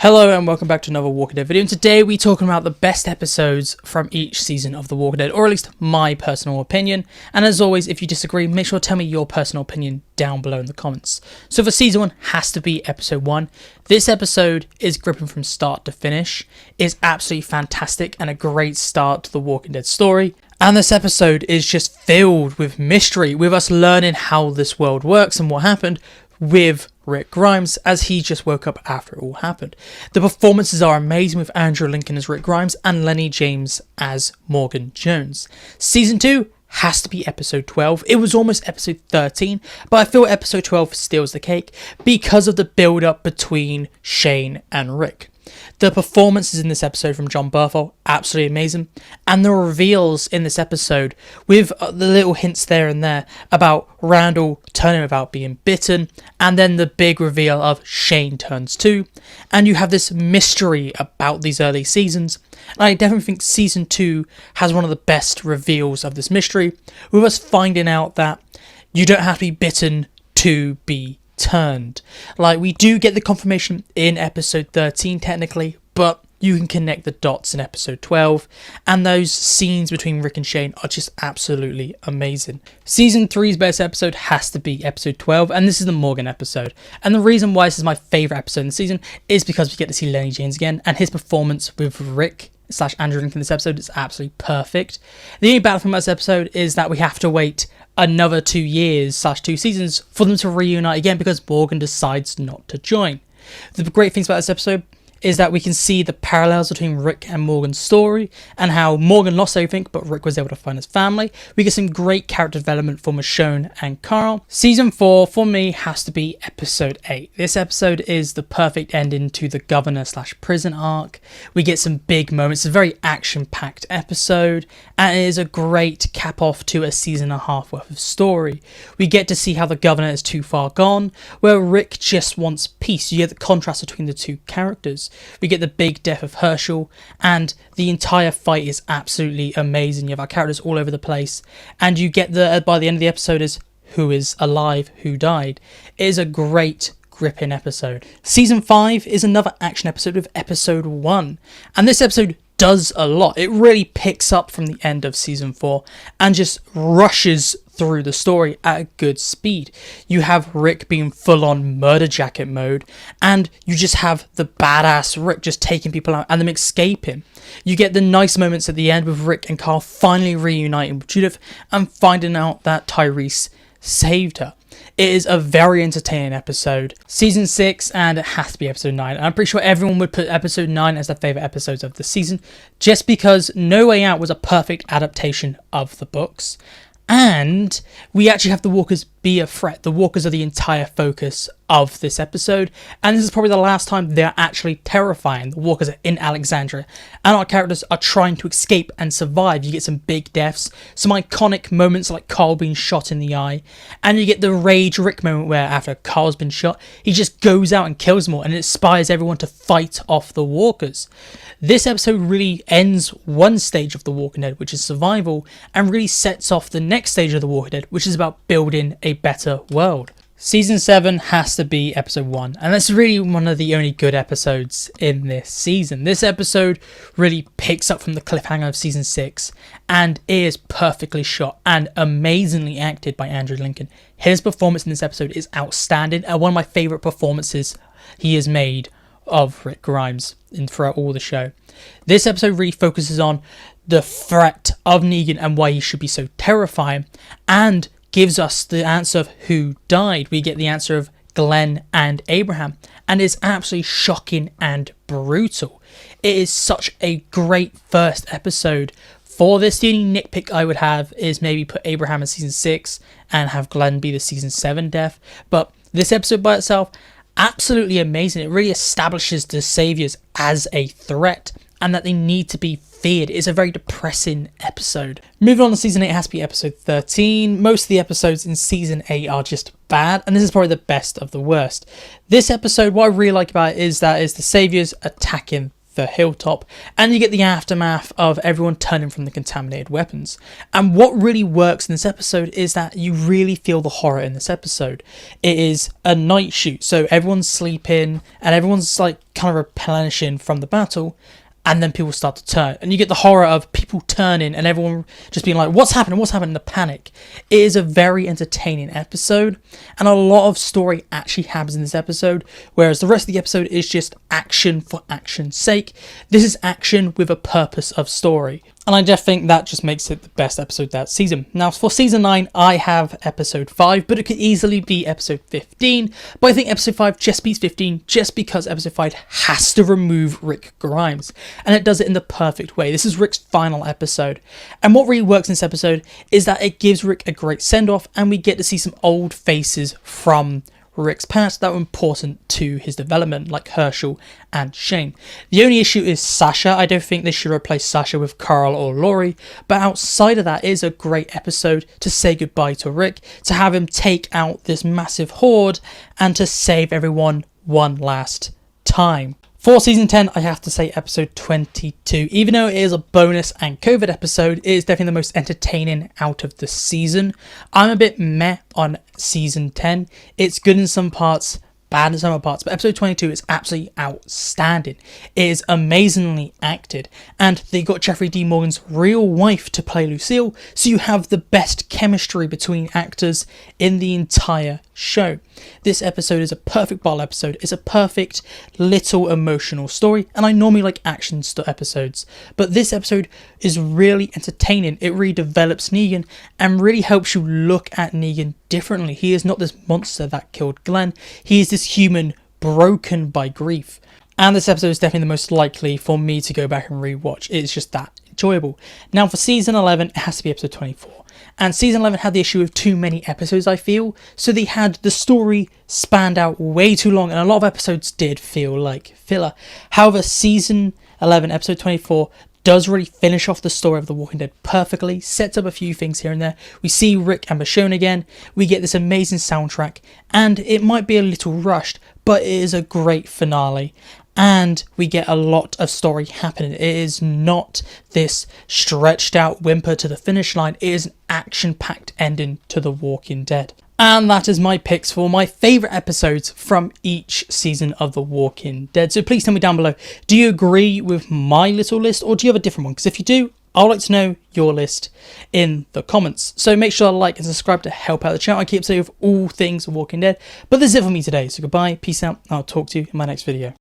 Hello and welcome back to another Walking Dead video, and today we're talking about the best episodes from each season of The Walking Dead, or at least my personal opinion. And as always, if you disagree, make sure to tell me your personal opinion down below in the comments. So for season 1 has to be episode 1. This episode is gripping from start to finish. It's absolutely fantastic and a great start to the Walking Dead story. And this episode is just filled with mystery, with us learning how this world works and what happened with Rick Grimes as he just woke up after it all happened. The performances are amazing with Andrew Lincoln as Rick Grimes and Lenny James as Morgan Jones. Season 2 has to be episode 12. It was almost episode 13, but I feel episode 12 steals the cake because of the build up between Shane and Rick. The performances in this episode from Jon Bernthal, absolutely amazing. And the reveals in this episode, with the little hints there and there about Randall turning without being bitten, and then the big reveal of Shane turns 2. And you have this mystery about these early seasons. And I definitely think season 2 has one of the best reveals of this mystery, with us finding out that you don't have to be bitten to be turned. Like, we do get the confirmation in episode 13 technically, but you can connect the dots in episode 12, and those scenes between Rick and Shane are just absolutely amazing. Season 3's best episode has to be episode 12, and this is the Morgan episode. And the reason why this is my favourite episode in the season is because we get to see Lenny James again, and his performance with Rick / Andrew Lincoln in this episode is absolutely perfect. The only bad thing about this episode is that we have to wait another 2 years / 2 seasons for them to reunite again because Morgan decides not to join. The great things about this episode is that we can see the parallels between Rick and Morgan's story and how Morgan lost everything but Rick was able to find his family. We get some great character development for Michonne and Carl. Season 4 for me has to be episode 8. This episode is the perfect ending to the governor / prison arc. We get some big moments. It's a very action-packed episode, and it is a great cap off to a season and a half worth of story. We get to see how the governor is too far gone, where Rick just wants peace. You get the contrast between the two characters. We get the big death of Herschel, and the entire fight is absolutely amazing. You have our characters all over the place, and you get by the end of the episode is who is alive, who died. It is a great gripping episode. Season 5 is another action episode with episode 1, and this episode does a lot. It really picks up from the end of season 4 and just rushes through the story at a good speed. You have Rick being full on murder jacket mode, and you just have the badass Rick just taking people out and them escaping. You get the nice moments at the end with Rick and Carl finally reuniting with Judith and finding out that Tyrese saved her. It is a very entertaining episode. Season 6, and it has to be episode 9. And I'm pretty sure everyone would put episode 9 as their favourite episodes of the season, just because No Way Out was a perfect adaptation of the books. And we actually have the walkers be a threat. The walkers are the entire focus of this episode, and this is probably the last time they're actually terrifying. The walkers are in Alexandria, and our characters are trying to escape and survive. You get some big deaths, some iconic moments like Carl being shot in the eye, and you get the Rage Rick moment where after Carl's been shot, he just goes out and kills them all and inspires everyone to fight off the walkers. This episode really ends one stage of The Walking Dead, which is survival, and really sets off the next stage of The Walking Dead, which is about building a better world. Season 7 has to be episode 1, and that's really one of the only good episodes in this season. This episode really picks up from the cliffhanger of season 6, and is perfectly shot and amazingly acted by Andrew Lincoln. His performance in this episode is outstanding, and one of my favourite performances he has made of Rick Grimes throughout all the show. This episode really focuses on the threat of Negan and why he should be so terrifying, and gives us the answer of who died. We get the answer of Glenn and Abraham, and it's absolutely shocking and brutal. It is such a great first episode for this. The only nitpick I would have is maybe put Abraham in season 6 and have Glenn be the season 7 death, but this episode by itself, absolutely amazing. It really establishes the Saviors as a threat and that they need to be feared. It's a very depressing episode. Moving on to season 8 has to be episode 13. Most of the episodes in season 8 are just bad, and this is probably the best of the worst. This episode, what I really like about it is that it's the Saviors attacking the hilltop, and you get the aftermath of everyone turning from the contaminated weapons. And what really works in this episode is that you really feel the horror in this episode. It is a night shoot, so everyone's sleeping and everyone's like kind of replenishing from the battle, and then people start to turn, and you get the horror of people turning and everyone just being like, what's happening, the panic. It is a very entertaining episode, and a lot of story actually happens in this episode, whereas the rest of the episode is just action for action's sake. This is action with a purpose of story, and I just think that just makes it the best episode that season. Now for season 9, I have episode 5, but it could easily be episode 15, but I think episode 5 just beats 15 just because episode 5 has to remove Rick Grimes, and it does it in the perfect way. This is Rick's final episode, and what really works in this episode is that it gives Rick a great send-off, and we get to see some old faces from Rick's past that were important to his development, like Herschel and Shane. The only issue is Sasha. I don't think they should replace Sasha with Carl or Laurie, but outside of that, it is a great episode to say goodbye to Rick, to have him take out this massive horde, and to save everyone one last time. For season 10, I have to say episode 22. Even though it is a bonus and COVID episode, it is definitely the most entertaining out of the season. I'm a bit meh on season 10. It's good in some parts, bad in some other parts, but episode 22 is absolutely outstanding. It is amazingly acted, and they got Jeffrey D. Morgan's real wife to play Lucille, so you have the best chemistry between actors in the entire show. This episode is a perfect bottle episode. It's a perfect little emotional story, and I normally like action episodes, but this episode is really entertaining. It really develops Negan and really helps you look at Negan differently. He is not this monster that killed Glenn. He is this human broken by grief, and this episode is definitely the most likely for me to go back and rewatch. It's just that enjoyable. Now for season 11, it has to be episode 24. And season 11 had the issue of too many episodes, I feel. So they had the story spanned out way too long, and a lot of episodes did feel like filler. However, season 11, episode 24, does really finish off the story of The Walking Dead perfectly, sets up a few things here and there. We see Rick and Michonne again, we get this amazing soundtrack, and it might be a little rushed, but it is a great finale. And we get a lot of story happening. It is not this stretched out whimper to the finish line. It is an action-packed ending to The Walking Dead. And that is my picks for my favourite episodes from each season of The Walking Dead. So please tell me down below, do you agree with my little list, or do you have a different one? Because if you do, I'd like to know your list in the comments. So make sure to like and subscribe to help out the channel. I keep saying with all things Walking Dead. But this is it for me today. So goodbye, peace out, and I'll talk to you in my next video.